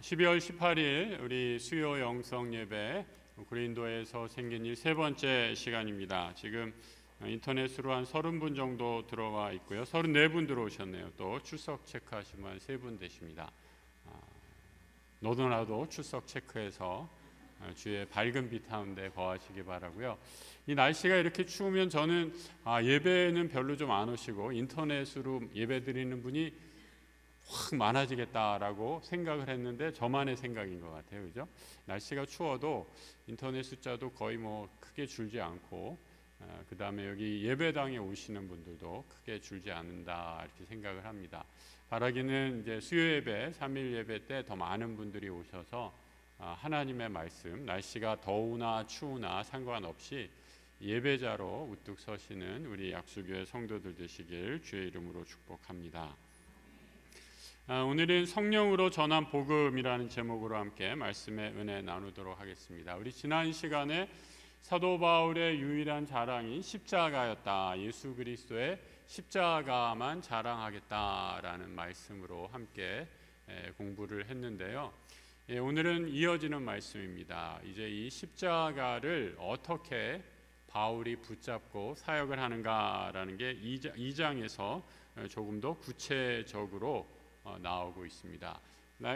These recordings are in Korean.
12월 18일 우리 수요 영성 예배 고린도에서 생긴 일 세 번째 시간입니다. 지금 인터넷으로 한 30분 정도 들어와 있고요. 34분 들어오셨네요. 또 출석 체크하시면 한 3분 되십니다. 너도 나도 출석 체크해서 주의 밝은 빛 가운데 거하시기 바라고요. 이 날씨가 이렇게 추우면 저는 예배는 별로 좀 안 오시고 인터넷으로 예배 드리는 분이 확 많아지겠다라고 생각을 했는데 저만의 생각인 것 같아요. 그죠? 날씨가 추워도 인터넷 숫자도 거의 크게 줄지 않고 그 다음에 여기 예배당에 오시는 분들도 크게 줄지 않는다 이렇게 생각을 합니다. 바라기는 이제 수요 예배, 3일 예배 때 더 많은 분들이 오셔서 하나님의 말씀, 날씨가 더우나 추우나 상관없이 예배자로 우뚝 서시는 우리 약수교회 성도들 되시길 주의 이름으로 축복합니다. 오늘은 성령으로 전한 복음이라는 제목으로 함께 말씀의 은혜 나누도록 하겠습니다. 우리 지난 시간에 사도 바울의 유일한 자랑이 십자가였다. 예수 그리스도의 십자가만 자랑하겠다라는 말씀으로 함께 공부를 했는데요. 오늘은 이어지는 말씀입니다. 이제 이 십자가를 어떻게 바울이 붙잡고 사역을 하는가라는 게 2장에서 조금 더 구체적으로 나오고 있습니다.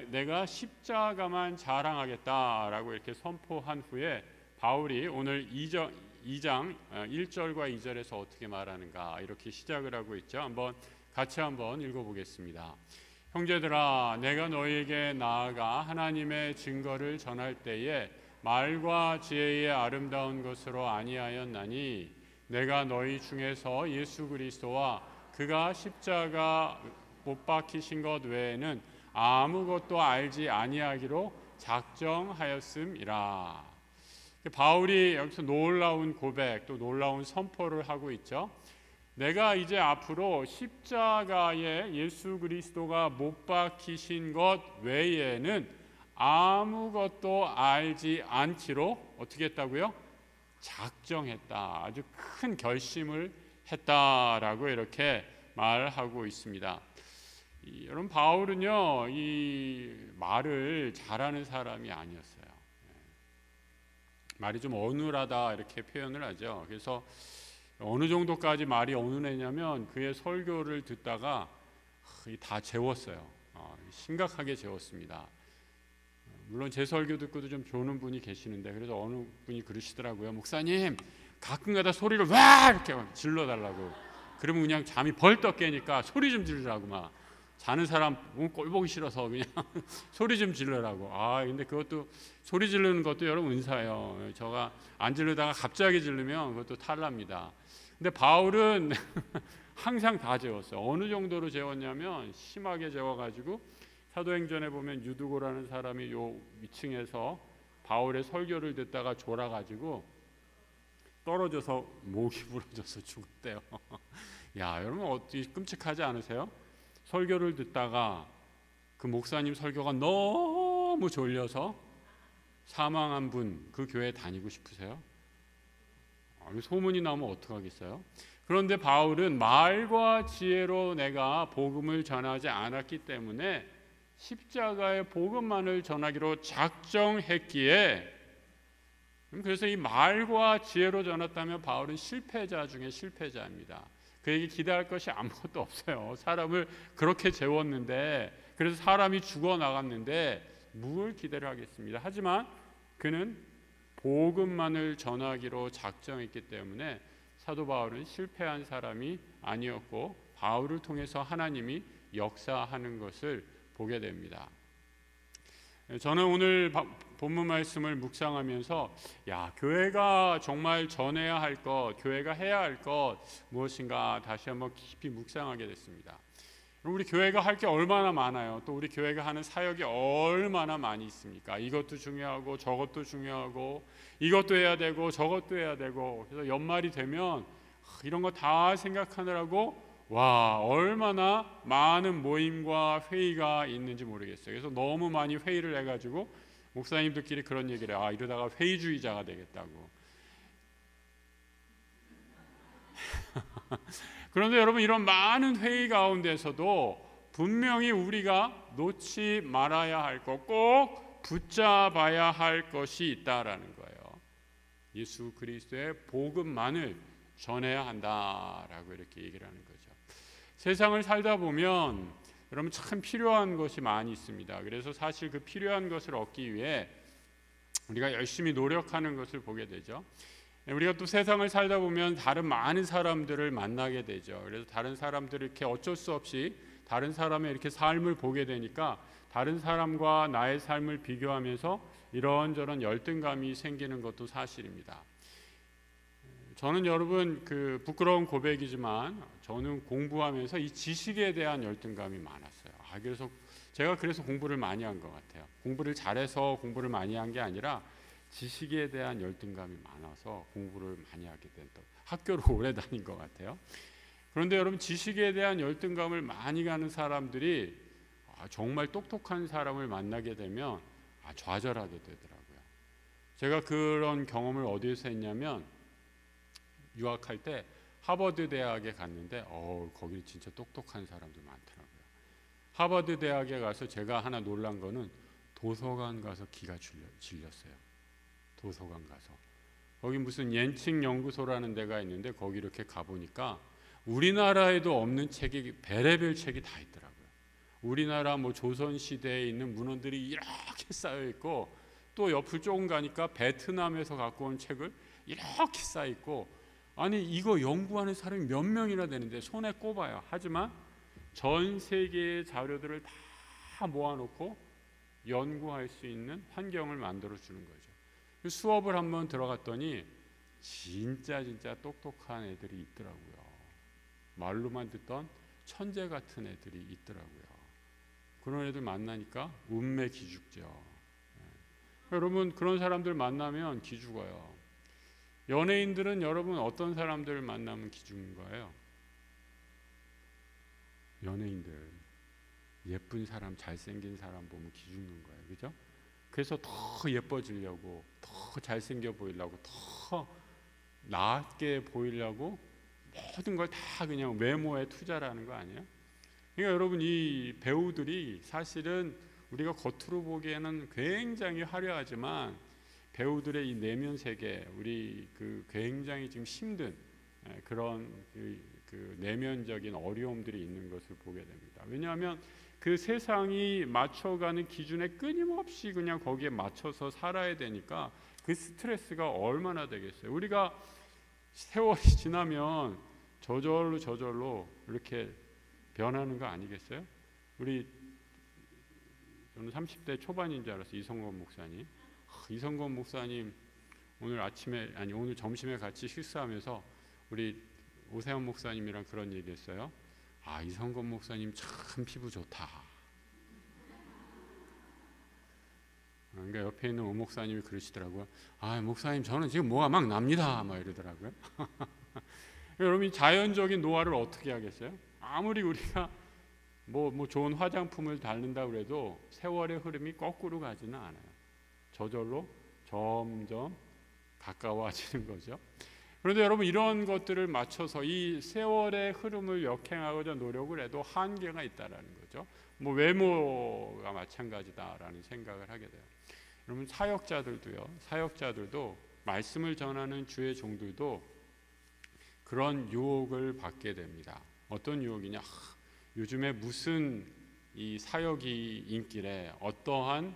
내가 십자가만 자랑하겠다라고 이렇게 선포한 후에 바울이 오늘 2장 1절과 2절에서 어떻게 말하는가 이렇게 시작을 하고 있죠. 같이 한번 읽어보겠습니다. 형제들아, 내가 너희에게 나아가 하나님의 증거를 전할 때에 말과 지혜의 아름다운 것으로 아니하였나니 내가 너희 중에서 예수 그리스도와 그가 십자가 못 박히신 것 외에는 아무것도 알지 아니하기로 작정하였음이라. 바울이 여기서 놀라운 고백, 또 놀라운 선포를 하고 있죠. 내가 이제 앞으로 십자가에 예수 그리스도가 못 박히신 것 외에는 아무것도 알지 않기로 어떻게 했다고요? 작정했다. 아주 큰 결심을 했다라고 이렇게 말하고 있습니다. 여러분, 바울은요 이 말을 잘하는 사람이 아니었어요. 말이 좀 어눌하다 이렇게 표현을 하죠. 그래서 어느 정도까지 말이 어눌했냐면 그의 설교를 듣다가 다 재웠어요. 심각하게 재웠습니다. 물론 제 설교 듣고도 좀 조는 분이 계시는데, 그래서 어느 분이 그러시더라고요. 목사님, 가끔가다 소리를 와 이렇게 질러달라고. 그러면 그냥 잠이 벌떡 깨니까 소리 좀 지르라고 막. 자는 사람 꼴 보기 싫어서 그냥 소리 좀 질러라고. 근데 그것도 소리 지르는 것도 여러분 은사예요. 저가 안 지르다가 갑자기 지르면 그것도 탈납니다. 근데 바울은 항상 다 재웠어요. 어느 정도로 재웠냐면 심하게 재워가지고 사도행전에 보면 유두고라는 사람이 요 위층에서 바울의 설교를 듣다가 졸아가지고 떨어져서 목이 부러져서 죽었대요. 야, 여러분 어떻게 끔찍하지 않으세요? 설교를 듣다가 그 목사님 설교가 너무 졸려서 사망한 분, 그 교회 다니고 싶으세요? 소문이 나면 어떡하겠어요? 그런데 바울은 말과 지혜로 내가 복음을 전하지 않았기 때문에 십자가의 복음만을 전하기로 작정했기에, 그래서 이 말과 지혜로 전했다면 바울은 실패자 중에 실패자입니다. 그에게 기대할 것이 아무것도 없어요. 사람을 그렇게 재웠는데, 그래서 사람이 죽어나갔는데 뭘 기대를 하겠습니다. 하지만 그는 복음만을 전하기로 작정했기 때문에 사도 바울은 실패한 사람이 아니었고 바울을 통해서 하나님이 역사하는 것을 보게 됩니다. 저는 오늘 본문 말씀을 묵상하면서 교회가 정말 전해야 할 것, 교회가 해야 할 것 무엇인가 다시 한번 깊이 묵상하게 됐습니다. 우리 교회가 할 게 얼마나 많아요. 또 우리 교회가 하는 사역이 얼마나 많이 있습니까? 이것도 중요하고 저것도 중요하고 이것도 해야 되고 저것도 해야 되고. 그래서 연말이 되면 이런 거 다 생각하느라고 얼마나 많은 모임과 회의가 있는지 모르겠어요. 그래서 너무 많이 회의를 해가지고 목사님들끼리 그런 얘기를 해요. 이러다가 회의주의자가 되겠다고. 그런데 여러분, 이런 많은 회의 가운데서도 분명히 우리가 놓지 말아야 할 것, 꼭 붙잡아야 할 것이 있다라는 거예요. 예수 그리스도의 복음만을 전해야 한다라고 이렇게 얘기를 하는 거죠. 세상을 살다 보면 여러분 참 필요한 것이 많이 있습니다. 그래서 사실 그 필요한 것을 얻기 위해 우리가 열심히 노력하는 것을 보게 되죠. 우리가 또 세상을 살다 보면 다른 많은 사람들을 만나게 되죠. 그래서 다른 사람들을 이렇게 어쩔 수 없이 다른 사람의 이렇게 삶을 보게 되니까 다른 사람과 나의 삶을 비교하면서 이런저런 열등감이 생기는 것도 사실입니다. 저는 여러분 그 부끄러운 고백이지만 저는 공부하면서 이 지식에 대한 열등감이 많았어요. 그래서 제가 공부를 많이 한 것 같아요. 공부를 잘해서 공부를 많이 한 게 아니라 지식에 대한 열등감이 많아서 공부를 많이 하게 됐다. 학교를 오래 다닌 것 같아요. 그런데 여러분 지식에 대한 열등감을 많이 가는 사람들이 정말 똑똑한 사람을 만나게 되면 좌절하게 되더라고요. 제가 그런 경험을 어디에서 했냐면 유학할 때 하버드 대학에 갔는데 거기 진짜 똑똑한 사람들 많더라고요. 하버드 대학에 가서 제가 하나 놀란 거는 도서관 가서 기가 질렸어요. 도서관 가서 거기 무슨 옌칭 연구소라는 데가 있는데 거기 이렇게 가보니까 우리나라에도 없는 책이 별의별 책이 다 있더라고요. 우리나라 조선 시대에 있는 문헌들이 이렇게 쌓여 있고 또 옆을 조금 가니까 베트남에서 갖고 온 책을 이렇게 쌓여 있고 아니 이거 연구하는 사람이 몇 명이나 되는데 손에 꼽아요. 하지만 전 세계의 자료들을 다 모아놓고 연구할 수 있는 환경을 만들어 주는 거죠. 수업을 한번 들어갔더니 진짜 똑똑한 애들이 있더라고요. 말로만 듣던 천재 같은 애들이 있더라고요. 그런 애들 만나니까 운매 기죽죠. 여러분 그런 사람들 만나면 기죽어요. 연예인들은 여러분 어떤 사람들 만나면 기죽는 거예요? 연예인들 예쁜 사람, 잘생긴 사람 보면 기죽는 거예요. 그죠? 그래서 더 예뻐지려고, 더 잘생겨 보이려고, 더 낫게 보이려고 모든 걸 다 그냥 외모에 투자를 하는 거 아니에요? 그러니까 여러분 이 배우들이 사실은 우리가 겉으로 보기에는 굉장히 화려하지만 배우들의 이 내면 세계, 우리 그 굉장히 지금 힘든 그런 그 내면적인 어려움들이 있는 것을 보게 됩니다. 왜냐하면 그 세상이 맞춰가는 기준에 끊임없이 그냥 거기에 맞춰서 살아야 되니까 그 스트레스가 얼마나 되겠어요. 우리가 세월이 지나면 저절로 이렇게 변하는 거 아니겠어요? 저는 30대 초반인 줄 알았어요. 이성건 목사님. 이성건 목사님 오늘 점심에 같이 식사하면서 우리 오세훈 목사님이랑 그런 얘기했어요. 이성건 목사님 참 피부 좋다. 그러니까 옆에 있는 오 목사님이 그러시더라고요. 목사님 저는 지금 뭐가 막 납니다. 막 이러더라고요. 여러분 자연적인 노화를 어떻게 하겠어요? 아무리 우리가 뭐 좋은 화장품을 바른다고 해도 세월의 흐름이 거꾸로 가지는 않아요. 저절로 점점 가까워지는 거죠. 그런데 여러분 이런 것들을 맞춰서 이 세월의 흐름을 역행하고자 노력을 해도 한계가 있다라는 거죠. 외모가 마찬가지다라는 생각을 하게 돼요. 여러분 사역자들도 말씀을 전하는 주의 종들도 그런 유혹을 받게 됩니다. 어떤 유혹이냐? 요즘에 무슨 이 사역이 인기래, 어떠한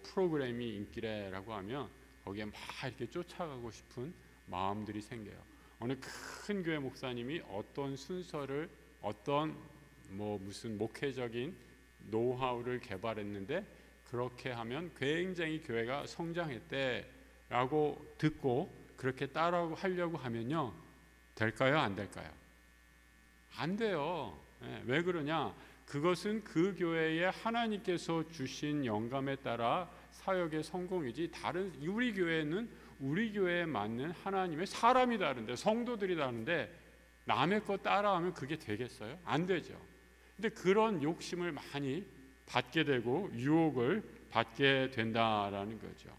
프로그램이 인기래라고 하면 거기에 막 이렇게 쫓아가고 싶은 마음들이 생겨요. 어느 큰 교회 목사님이 어떤 순서를 무슨 목회적인 노하우를 개발했는데 그렇게 하면 굉장히 교회가 성장했대라고 듣고 그렇게 따라하려고 하면요 될까요? 안 될까요? 안 돼요. 왜 그러냐? 그것은 그 교회에 하나님께서 주신 영감에 따라 사역의 성공이지 우리 교회는 우리 교회에 맞는 하나님의 사람이 다른데 성도들이 다른데 남의 거 따라하면 그게 되겠어요? 안 되죠. 근데 그런 욕심을 많이 받게 되고 유혹을 받게 된다라는 거죠.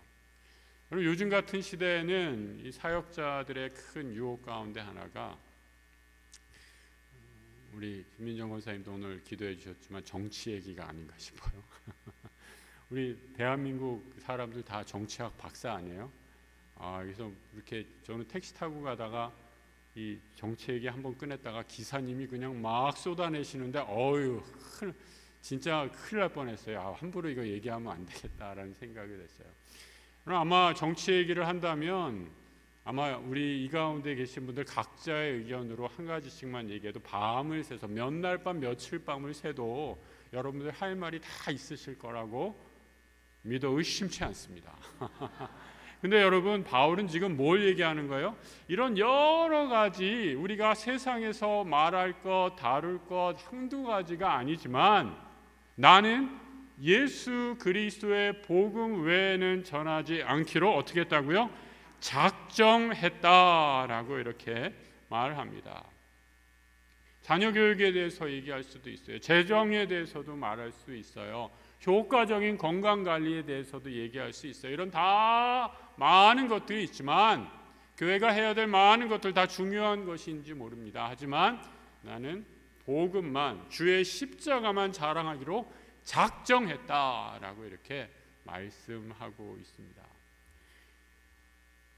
그리고 요즘 같은 시대에는 이 사역자들의 큰 유혹 가운데 하나가 우리 김민정 권사님도 오늘 기도해 주셨지만 정치 얘기가 아닌가 싶어요. 우리 대한민국 사람들 다 정치학 박사 아니에요? 그래서 이렇게 저는 택시 타고 가다가 이 정치 얘기 한번 꺼냈다가 기사님이 그냥 막 쏟아내시는데 진짜 큰일 날 뻔했어요. 함부로 이거 얘기하면 안 되겠다라는 생각이 됐어요. 그럼 아마 정치 얘기를 한다면 아마 우리 이 가운데 계신 분들 각자의 의견으로 한 가지씩만 얘기해도 밤을 새서 몇 날 밤 며칠 밤을 새도 여러분들 할 말이 다 있으실 거라고 믿어 의심치 않습니다. 근데 여러분, 바울은 지금 뭘 얘기하는 거예요? 이런 여러 가지 우리가 세상에서 말할 것, 다룰 것 한두 가지가 아니지만 나는 예수 그리스도의 복음 외에는 전하지 않기로 어떻게 했다고요? 작정했다라고 이렇게 말합니다. 자녀 교육에 대해서 얘기할 수도 있어요. 재정에 대해서도 말할 수 있어요. 효과적인 건강관리에 대해서도 얘기할 수 있어요. 이런 다 많은 것들이 있지만 교회가 해야 될 많은 것들 다 중요한 것인지 모릅니다. 하지만 나는 복음만, 주의 십자가만 자랑하기로 작정했다라고 이렇게 말씀하고 있습니다.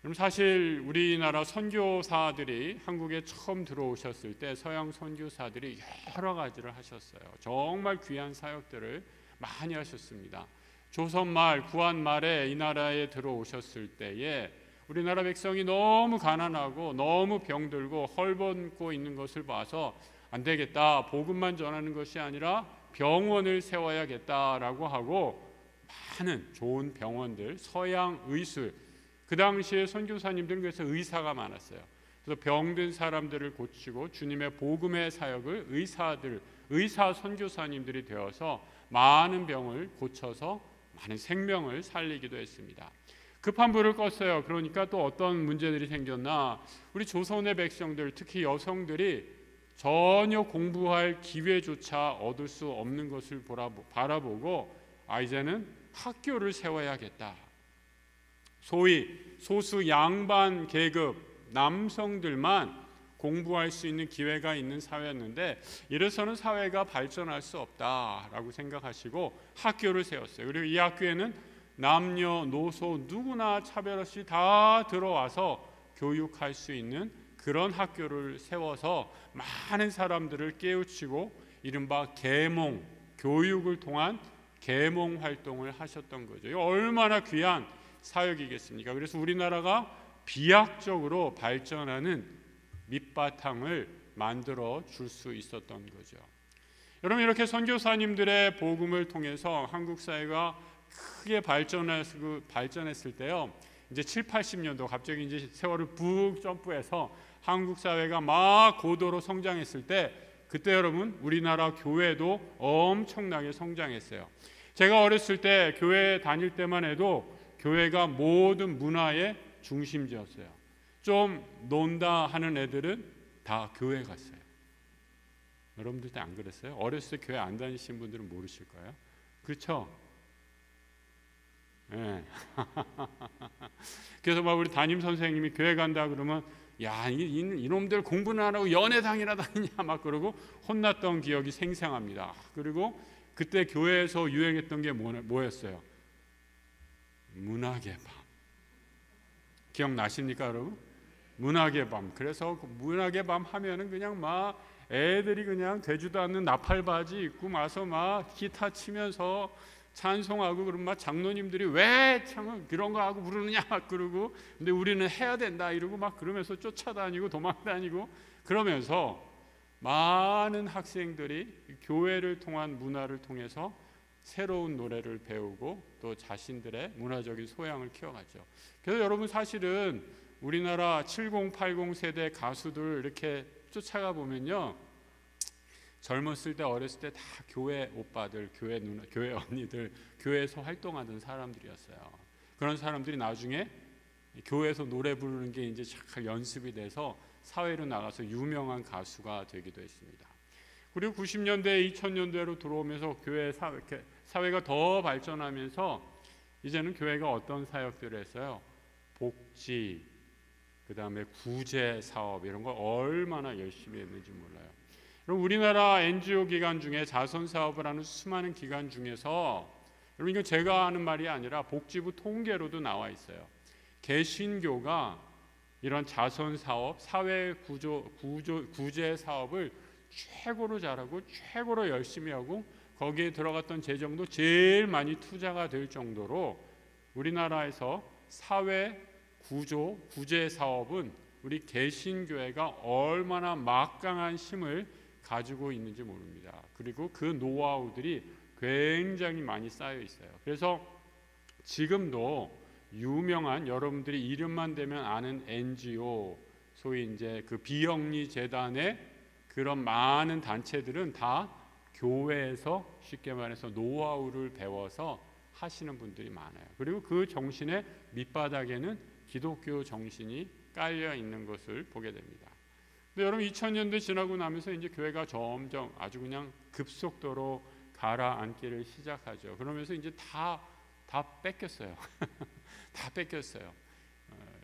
그럼 사실 우리나라 선교사들이 한국에 처음 들어오셨을 때 서양 선교사들이 여러 가지를 하셨어요. 정말 귀한 사역들을 많이 하셨습니다. 조선말, 구한말에 이 나라에 들어오셨을 때에 우리나라 백성이 너무 가난하고 너무 병들고 헐벗고 있는 것을 봐서 안 되겠다, 복음만 전하는 것이 아니라 병원을 세워야겠다라고 하고 많은 좋은 병원들, 서양 의술, 그 당시에 선교사님들은 그래서 의사가 많았어요. 그래서 병든 사람들을 고치고 주님의 복음의 사역을 의사 선교사님들이 되어서 많은 병을 고쳐서 많은 생명을 살리기도 했습니다. 급한 불을 껐어요. 그러니까 또 어떤 문제들이 생겼나? 우리 조선의 백성들, 특히 여성들이 전혀 공부할 기회조차 얻을 수 없는 것을 바라보고 이제는 학교를 세워야겠다. 소위 소수 양반 계급 남성들만 공부할 수 있는 기회가 있는 사회였는데 이래서는 사회가 발전할 수 없다라고 생각하시고 학교를 세웠어요. 그리고 이 학교에는 남녀노소 누구나 차별 없이 다 들어와서 교육할 수 있는 그런 학교를 세워서 많은 사람들을 깨우치고 이른바 계몽, 교육을 통한 계몽 활동을 하셨던 거죠. 이거 얼마나 귀한 사역이겠습니까? 그래서 우리나라가 비약적으로 발전하는 밑바탕을 만들어 줄 수 있었던 거죠. 여러분, 이렇게 선교사님들의 복음을 통해서 한국 사회가 크게 발전했을 때요. 이제 7, 80년도 갑자기 이제 세월을 북 점프해서 한국 사회가 막 고도로 성장했을 때 그때 여러분 우리나라 교회도 엄청나게 성장했어요. 제가 어렸을 때 교회 다닐 때만 해도 교회가 모든 문화의 중심지였어요. 좀 논다 하는 애들은 다 교회 갔어요. 여러분들 때 안 그랬어요? 어렸을 때 교회 안 다니신 분들은 모르실 거예요. 그렇죠? 네. 그래서 막 우리 담임 선생님이 교회 간다 그러면 야, 이놈들 공부는 안 하고 연애당이나 다니냐 막 그러고 혼났던 기억이 생생합니다. 그리고 그때 교회에서 유행했던 게 뭐였어요? 문학의 밤. 기억나십니까 여러분? 문학의 밤. 그래서 그 문학의 밤 하면은 그냥 막 애들이 그냥 되지도 않는 나팔바지 입고 와서 막 기타 치면서 찬송하고 그러면 막 장로님들이 왜 참 그런 거 하고 부르느냐 막 그러고 근데 우리는 해야 된다 이러고 막 그러면서 쫓아다니고 도망다니고 그러면서 많은 학생들이 교회를 통한 문화를 통해서 새로운 노래를 배우고 또 자신들의 문화적인 소양을 키워갔죠. 그래서 여러분 사실은 우리나라 70, 80 세대 가수들 이렇게 쫓아가 보면요. 젊었을 때 어렸을 때 다 교회 오빠들, 교회 누나, 교회 언니들, 교회에서 활동하던 사람들이었어요. 그런 사람들이 나중에 교회에서 노래 부르는 게 이제 잘 연습이 돼서 사회로 나가서 유명한 가수가 되기도 했습니다. 그리고 90년대, 2000년대로 들어오면서 교회 사회가 더 발전하면서 이제는 교회가 어떤 사역들을 했어요? 복지, 그 다음에 구제 사업 이런 걸 얼마나 열심히 했는지 몰라요. 그럼 우리나라 NGO 기관 중에 자선 사업을 하는 수많은 기관 중에서, 여러분 이건 제가 하는 말이 아니라 복지부 통계로도 나와 있어요. 개신교가 이런 자선 사업, 사회 구제 사업을 최고로 잘하고 최고로 열심히 하고 거기에 들어갔던 재정도 제일 많이 투자가 될 정도로 우리나라에서 사회 구제 사업은 우리 개신교회가 얼마나 막강한 힘을 가지고 있는지 모릅니다. 그리고 그 노하우들이 굉장히 많이 쌓여 있어요. 그래서 지금도 유명한, 여러분들이 이름만 대면 아는 NGO, 소위 이제 그 비영리 재단의 그런 많은 단체들은 다 교회에서 쉽게 말해서 노하우를 배워서 하시는 분들이 많아요. 그리고 그 정신의 밑바닥에는 기독교 정신이 깔려 있는 것을 보게 됩니다. 근데 여러분 2000년대 지나고 나면서 이제 교회가 점점 아주 그냥 급속도로 가라앉기를 시작하죠. 그러면서 이제 다 뺏겼어요. 다 뺏겼어요.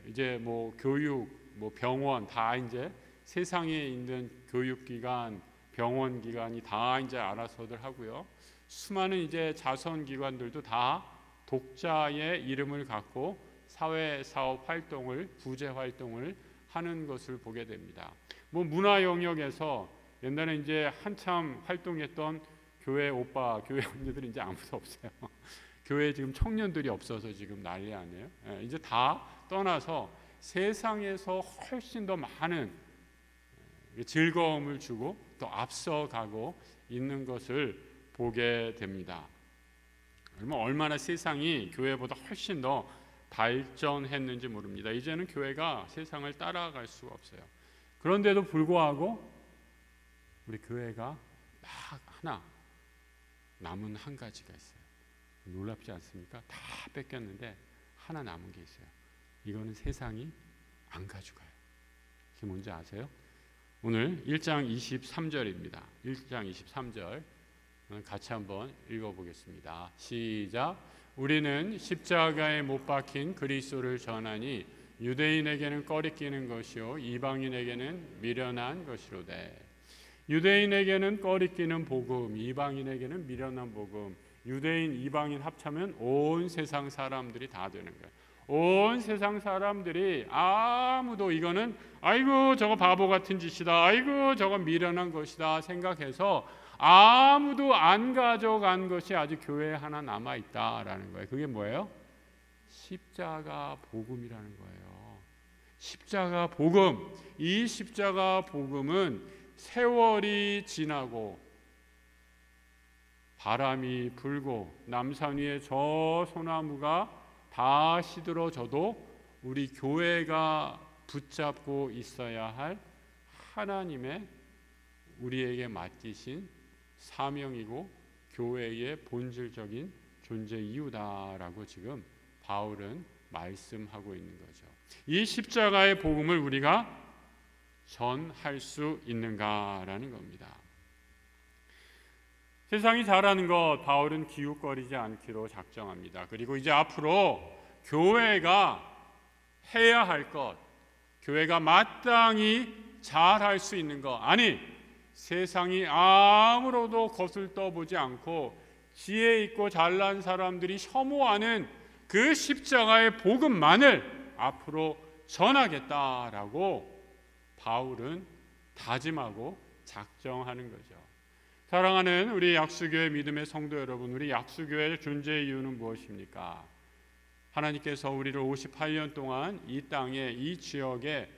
이제 뭐 교육, 뭐 병원 다 이제 세상에 있는 교육기관, 병원기관이 다 이제 알아서들 하고요. 수많은 이제 자선기관들도 다 독자의 이름을 갖고 사회사업 활동을, 구제 활동을 하는 것을 보게 됩니다. 뭐 문화 영역에서 옛날에 이제 한참 활동했던 교회 오빠, 교회 언니들이 이제 아무도 없어요. 교회에 지금 청년들이 없어서 지금 난리 아니에요. 이제 다 떠나서 세상에서 훨씬 더 많은 즐거움을 주고 또 앞서가고 있는 것을 보게 됩니다. 얼마나 세상이 교회보다 훨씬 더 발전했는지 모릅니다. 이제는 교회가 세상을 따라갈 수가 없어요. 그런데도 불구하고 우리 교회가 딱 하나 남은 한 가지가 있어요. 놀랍지 않습니까? 다 뺏겼는데 하나 남은 게 있어요. 이거는 세상이 안 가져가요. 그게 뭔지 아세요? 오늘 1장 23절입니다. 1장 23절 같이 한번 읽어보겠습니다. 시작. 우리는 십자가에 못 박힌 그리스도를 전하니 유대인에게는 꺼리끼는 것이요 이방인에게는 미련한 것이로되. 유대인에게는 꺼리끼는 복음, 이방인에게는 미련한 복음. 유대인, 이방인 합치면 온 세상 사람들이 다 되는 거예요. 온 세상 사람들이 아무도 이거는 아이고 저거 바보 같은 짓이다, 아이고 저거 미련한 것이다 생각해서 아무도 안 가져간 것이 아직 교회에 하나 남아있다라는 거예요. 그게 뭐예요? 십자가 복음이라는 거예요. 십자가 복음. 이 십자가 복음은 세월이 지나고 바람이 불고 남산 위에 저 소나무가 다 시들어져도 우리 교회가 붙잡고 있어야 할 하나님의 우리에게 맡기신 사명이고 교회의 본질적인 존재 이유다라고 지금 바울은 말씀하고 있는 거죠. 이 십자가의 복음을 우리가 전할 수 있는가라는 겁니다. 세상이 잘하는 것 바울은 기웃거리지 않기로 작정합니다. 그리고 이제 앞으로 교회가 해야 할 것, 교회가 마땅히 잘할 수 있는 것, 아니 세상이 아무로도 것을 떠보지 않고 지혜 있고 잘난 사람들이 혐오하는 그 십자가의 복음만을 앞으로 전하겠다라고 바울은 다짐하고 작정하는 거죠. 사랑하는 우리 약수교회 믿음의 성도 여러분, 우리 약수교회의 존재의 이유는 무엇입니까? 하나님께서 우리를 58년 동안 이 땅에, 이 지역에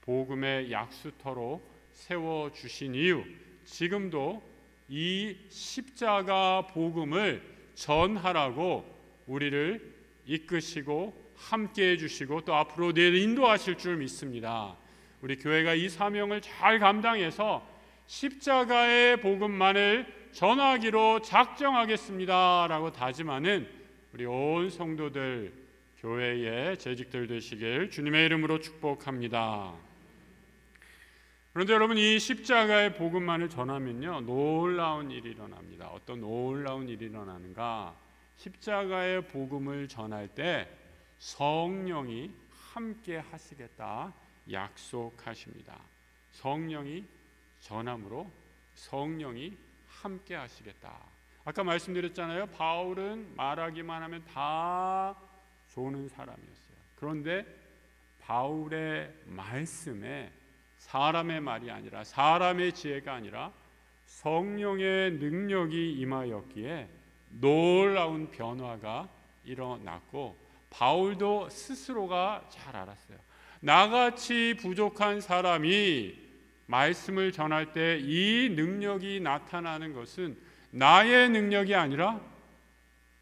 복음의 약수터로 세워주신 이유, 지금도 이 십자가 복음을 전하라고 우리를 이끄시고 함께 해주시고 또 앞으로 늘 인도하실 줄 믿습니다. 우리 교회가 이 사명을 잘 감당해서 십자가의 복음만을 전하기로 작정하겠습니다 라고 다짐하는 우리 온 성도들, 교회의 재직들 되시길 주님의 이름으로 축복합니다. 그런데 여러분, 이 십자가의 복음만을 전하면요 놀라운 일이 일어납니다. 어떤 놀라운 일이 일어나는가? 십자가의 복음을 전할 때 성령이 함께 하시겠다 약속하십니다. 성령이 전함으로 성령이 함께 하시겠다. 아까 말씀드렸잖아요. 바울은 말하기만 하면 다 좋은 사람이었어요. 그런데 바울의 말씀에 사람의 말이 아니라, 사람의 지혜가 아니라 성령의 능력이 임하였기에 놀라운 변화가 일어났고, 바울도 스스로가 잘 알았어요. 나같이 부족한 사람이 말씀을 전할 때 이 능력이 나타나는 것은 나의 능력이 아니라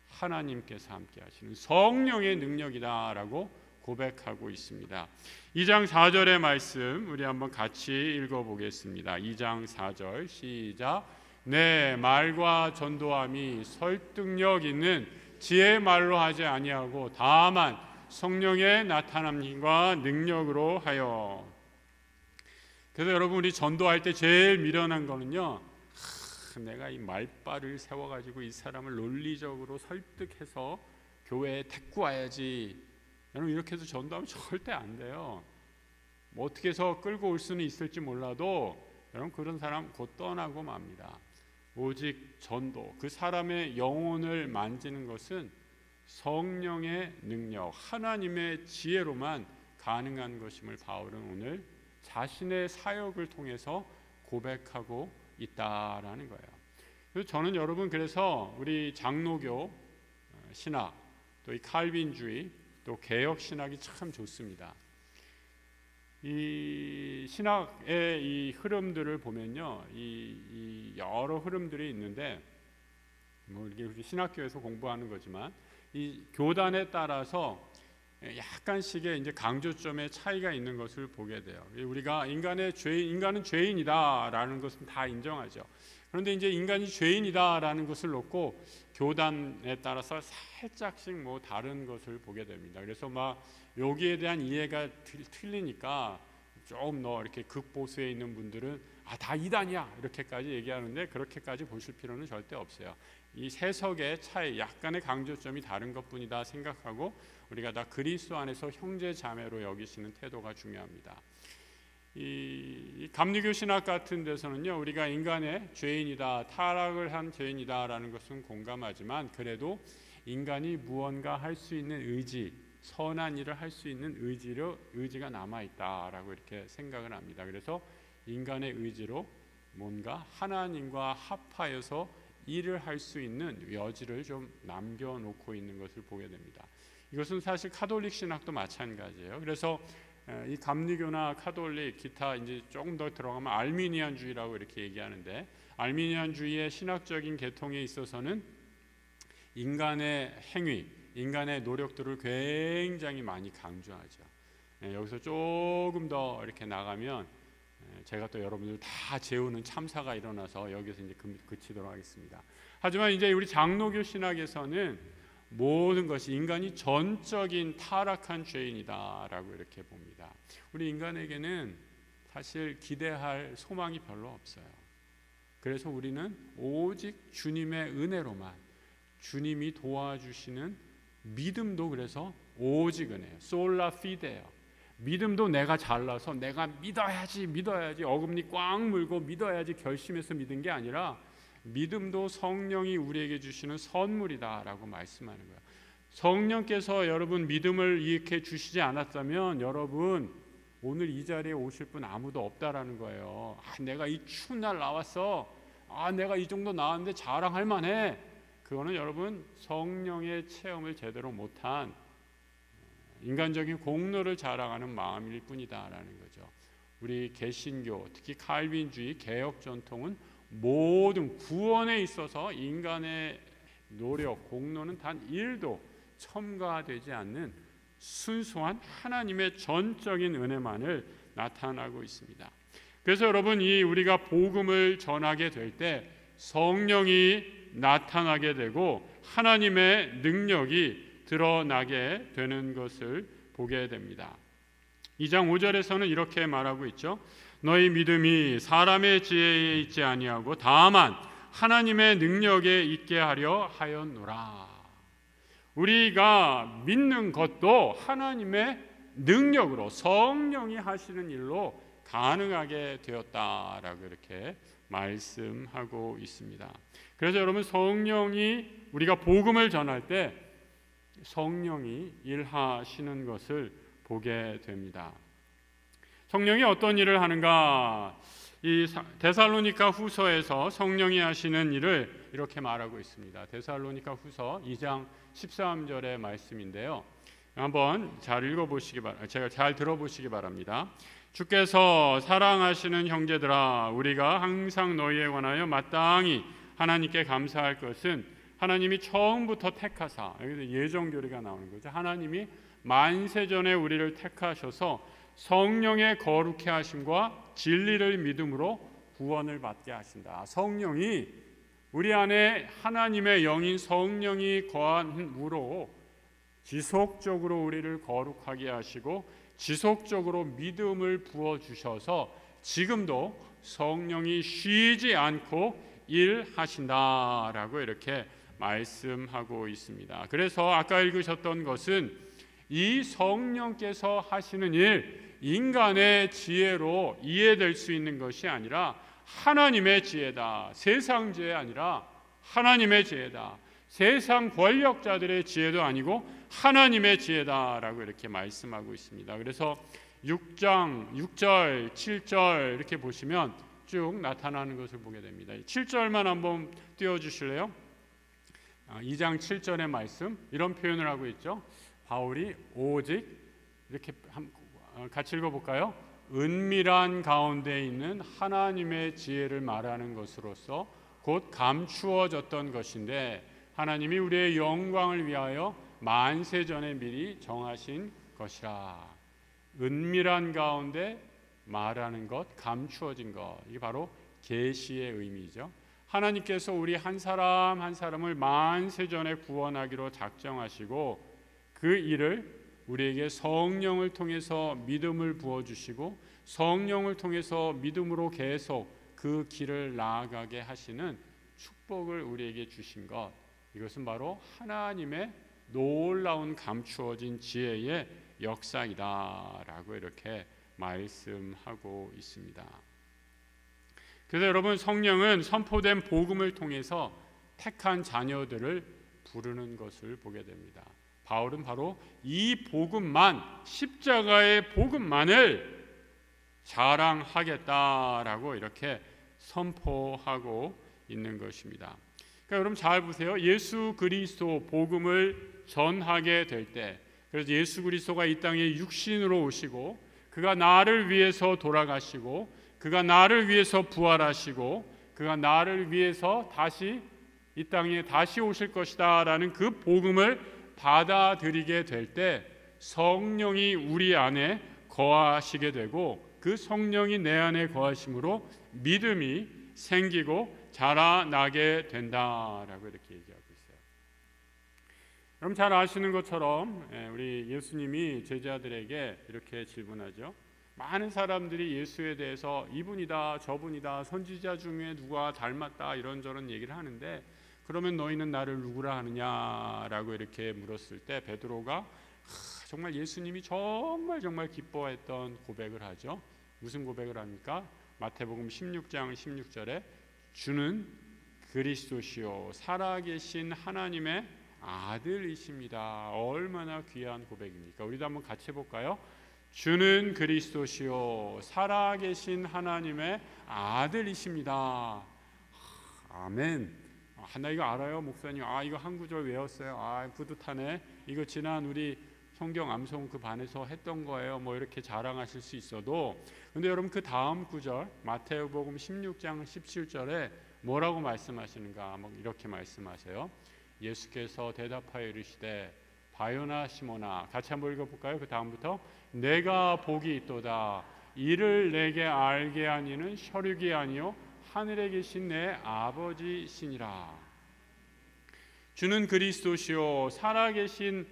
하나님께서 함께 하시는 성령의 능력이다라고 고백하고 있습니다. 2장 4절의 말씀 우리 한번 같이 읽어보겠습니다. 2장 4절 시작. 내 말과 전도함이 설득력 있는 지혜의 말로 하지 아니하고 다만 성령의 나타남과 능력으로 하여. 그래서 여러분, 우리 전도할 때 제일 미련한 거는요, 내가 이 말발을 세워가지고 이 사람을 논리적으로 설득해서 교회에 데리고 와야지. 여러분, 이렇게 해서 전도하면 절대 안 돼요. 뭐 어떻게 해서 끌고 올 수는 있을지 몰라도 여러분, 그런 사람 곧 떠나고 맙니다. 오직 전도, 그 사람의 영혼을 만지는 것은 성령의 능력, 하나님의 지혜로만 가능한 것임을 바울은 오늘 자신의 사역을 통해서 고백하고 있다라는 거예요. 그래서 저는 여러분, 그래서 우리 장로교 신학, 또 이 칼빈주의, 또 개혁 신학이 참 좋습니다. 이 신학의 이 흐름들을 보면요, 이 여러 흐름들이 있는데, 뭐 이렇게 신학교에서 공부하는 거지만 이 교단에 따라서 약간씩의 이제 강조점의 차이가 있는 것을 보게 돼요. 우리가 인간은 죄인이다라는 것은 다 인정하죠. 그런데 이제 인간이 죄인이다라는 것을 놓고 교단에 따라서 살짝씩 뭐 다른 것을 보게 됩니다. 그래서 막 여기에 대한 이해가 틀리니까 좀 더 이렇게 극보수에 있는 분들은 다 이단이야 이렇게까지 얘기하는데, 그렇게까지 보실 필요는 절대 없어요. 이 세석의 차이, 약간의 강조점이 다른 것뿐이다 생각하고 우리가 다 그리스도 안에서 형제 자매로 여기시는 태도가 중요합니다. 이 감리교 신학 같은 데서는요, 우리가 인간의 죄인이다, 타락을 한 죄인이다라는 것은 공감하지만, 그래도 인간이 무언가 할 수 있는 의지, 선한 일을 할 수 있는 의지가 남아있다라고 이렇게 생각을 합니다. 그래서 인간의 의지로 뭔가 하나님과 합하여서 일을 할 수 있는 여지를 좀 남겨놓고 있는 것을 보게 됩니다. 이것은 사실 카톨릭 신학도 마찬가지예요. 그래서 이 감리교나 카톨릭, 기타 이제 조금 더 들어가면 알미니안주의라고 이렇게 얘기하는데, 알미니안주의의 신학적인 계통에 있어서는 인간의 행위, 인간의 노력들을 굉장히 많이 강조하죠. 여기서 조금 더 이렇게 나가면 제가 또 여러분들 다 재우는 참사가 일어나서 여기서 이제 그치도록 하겠습니다. 하지만 이제 우리 장로교 신학에서는 모든 것이 인간이 전적인 타락한 죄인이다라고 이렇게 봅니다. 우리 인간에게는 사실 기대할 소망이 별로 없어요. 그래서 우리는 오직 주님의 은혜로만, 주님이 도와주시는 믿음도, 그래서 오직 은혜예요. 솔라 피데요. 믿음도 내가 잘나서 내가 믿어야지 어금니 꽉 물고 믿어야지 결심해서 믿은 게 아니라, 믿음도 성령이 우리에게 주시는 선물이다라고 말씀하는 거예요. 성령께서 여러분 믿음을 이렇게 주시지 않았다면 여러분 오늘 이 자리에 오실 분 아무도 없다라는 거예요. 내가 이 추운 날 나왔어. 내가 이 정도 나왔는데 자랑할 만해. 그거는 여러분 성령의 체험을 제대로 못한 인간적인 공로를 자랑하는 마음일 뿐이다라는 거죠. 우리 개신교, 특히 칼빈주의 개혁 전통은 모든 구원에 있어서 인간의 노력, 공로는 단 1도 첨가되지 않는 순수한 하나님의 전적인 은혜만을 나타나고 있습니다. 그래서 여러분, 이 우리가 복음을 전하게 될 때 성령이 나타나게 되고 하나님의 능력이 드러나게 되는 것을 보게 됩니다. 2장 5절에서는 이렇게 말하고 있죠. 너희 믿음이 사람의 지혜에 있지 아니하고 다만 하나님의 능력에 있게 하려 하였노라. 우리가 믿는 것도 하나님의 능력으로, 성령이 하시는 일로 가능하게 되었다라고 이렇게 말씀하고 있습니다. 그래서 여러분, 성령이, 우리가 복음을 전할 때 성령이 일하시는 것을 보게 됩니다. 성령이 어떤 일을 하는가? 이 데살로니가 후서에서 성령이 하시는 일을 이렇게 말하고 있습니다. 데살로니가 후서 2장 13절의 말씀인데요. 한번 잘 읽어보시기 바랍니다. 제가 잘 들어보시기 바랍니다. 주께서 사랑하시는 형제들아, 우리가 항상 너희에 관하여 마땅히 하나님께 감사할 것은 하나님이 처음부터 택하사, 여기서 예정교리가 나오는 거죠. 하나님이 만세전에 우리를 택하셔서 성령의 거룩해 하심과 진리를 믿음으로 구원을 받게 하신다. 성령이, 우리 안에 하나님의 영인 성령이 거함으로 지속적으로 우리를 거룩하게 하시고 지속적으로 믿음을 부어주셔서 지금도 성령이 쉬지 않고 일하신다라고 이렇게 말씀하고 있습니다. 그래서 아까 읽으셨던 것은 이 성령께서 하시는 일, 인간의 지혜로 이해될 수 있는 것이 아니라 하나님의 지혜다. 세상 지혜 아니라 하나님의 지혜다. 세상 권력자들의 지혜도 아니고 하나님의 지혜다라고 이렇게 말씀하고 있습니다. 그래서 6장 6절 7절 이렇게 보시면 쭉 나타나는 것을 보게 됩니다. 7절만 한번 띄워주실래요? 2장 7절의 말씀, 이런 표현을 하고 있죠. 바울이 오직, 이렇게 같이 읽어볼까요? 은밀한 가운데 있는 하나님의 지혜를 말하는 것으로서 곧 감추어졌던 것인데 하나님이 우리의 영광을 위하여 만세전에 미리 정하신 것이라. 은밀한 가운데 말하는 것, 감추어진 것, 이게 바로 계시의 의미죠. 하나님께서 우리 한 사람 한 사람을 만세전에 구원하기로 작정하시고 그 일을 우리에게 성령을 통해서 믿음을 부어주시고 성령을 통해서 믿음으로 계속 그 길을 나아가게 하시는 축복을 우리에게 주신 것, 이것은 바로 하나님의 놀라운 감추어진 지혜의 역사이다라고 이렇게 말씀하고 있습니다. 그래서 여러분, 성령은 선포된 복음을 통해서 택한 자녀들을 부르는 것을 보게 됩니다. 바울은 바로 이 복음만, 십자가의 복음만을 자랑하겠다라고 이렇게 선포하고 있는 것입니다. 그러니까 여러분 잘 보세요. 예수 그리스도 복음을 전하게 될 때, 그래서 예수 그리스도가 이 땅에 육신으로 오시고 그가 나를 위해서 돌아가시고 그가 나를 위해서 부활하시고 그가 나를 위해서 다시 이 땅에 다시 오실 것이다 라는 그 복음을 받아들이게 될 때 성령이 우리 안에 거하시게 되고 그 성령이 내 안에 거하심으로 믿음이 생기고 자라나게 된다라고 이렇게 얘기하고 있어요. 여러분 잘 아시는 것처럼 우리 예수님이 제자들에게 이렇게 질문하죠. 많은 사람들이 예수에 대해서 이분이다 저분이다 선지자 중에 누가 닮았다 이런저런 얘기를 하는데 그러면 너희는 나를 누구라 하느냐라고 이렇게 물었을 때 베드로가 정말 예수님이 정말 기뻐했던 고백을 하죠. 무슨 고백을 합니까? 마태복음 16장 16절에 주는 그리스도시요 살아계신 하나님의 아들이십니다. 얼마나 귀한 고백입니까? 우리도 한번 같이 해볼까요? 주는 그리스도시요 살아계신 하나님의 아들이십니다. 아멘. 나 이거 알아요, 목사님. 이거 한 구절 외웠어요. 뿌듯하네. 이거 지난 우리 성경 암송 그 반에서 했던 거예요. 뭐 이렇게 자랑하실 수 있어도, 근데 여러분 그 다음 구절 마태복음 16장 17절에 뭐라고 말씀하시는가? 이렇게 말씀하세요. 예수께서 대답하여 이르시되 바요나 시몬아, 같이 한번 읽어볼까요? 그 다음부터 내가 복이 있도다. 이를 내게 알게 한 이는 혈육이 아니요 하늘에 계신 내 아버지시니라. 주는 그리스도시요 살아계신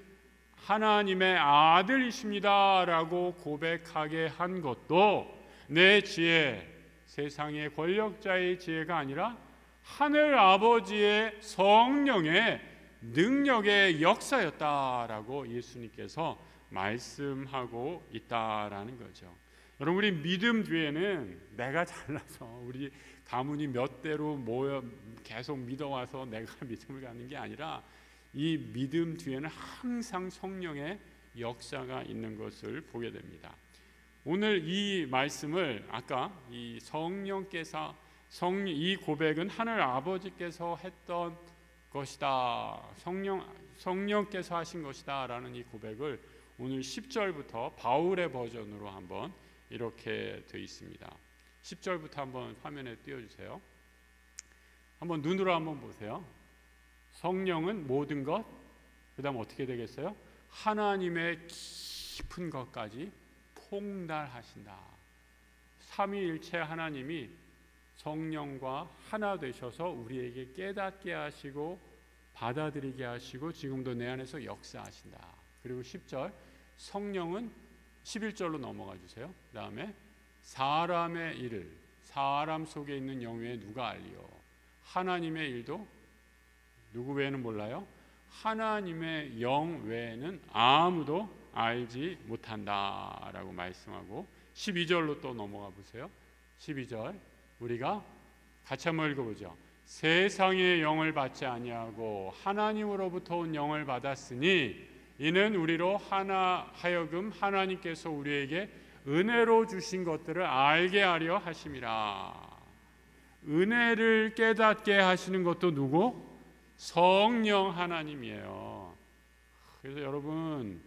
하나님의 아들이십니다 라고 고백하게 한 것도 내 지혜, 세상의 권력자의 지혜가 아니라 하늘 아버지의 성령의 능력의 역사였다라고 예수님께서 말씀하고 있다라는 거죠. 여러분, 우리 믿음 뒤에는 내가 잘나서 우리 가문이 몇 대로 모여 계속 믿어와서 내가 믿음을 갖는 게 아니라 이 믿음 뒤에는 항상 성령의 역사가 있는 것을 보게 됩니다. 오늘 이 말씀을 아까 이 성령께서 이 고백은 하늘 아버지께서 했던 것이다. 성령께서 하신 것이다 라는 이 고백을 오늘 10절부터 바울의 버전으로 한번 이렇게 되어 있습니다. 10절부터 한번 화면에 띄워주세요. 한번 눈으로 한번 보세요. 성령은 모든 것, 그 다음 어떻게 되겠어요? 하나님의 깊은 것까지 통달하신다. 삼위일체 하나님이 성령과 하나 되셔서 우리에게 깨닫게 하시고 받아들이게 하시고 지금도 내 안에서 역사하신다. 그리고 10절, 성령은 11절로 넘어가 주세요. 그 다음에 사람의 일을 사람 속에 있는 영 외에 누가 알리요? 하나님의 일도 누구 외에는 몰라요? 하나님의 영 외에는 아무도 알지 못한다 라고 말씀하고 12절로 또 넘어가 보세요. 12절, 우리가 같이 한번 읽어보죠. 세상의 영을 받지 아니하고 하나님으로부터 온 영을 받았으니 이는 우리로 하여금 하나님께서 우리에게 은혜로 주신 것들을 알게 하려 하심이라. 은혜를 깨닫게 하시는 것도 누구? 성령 하나님이에요. 그래서 여러분,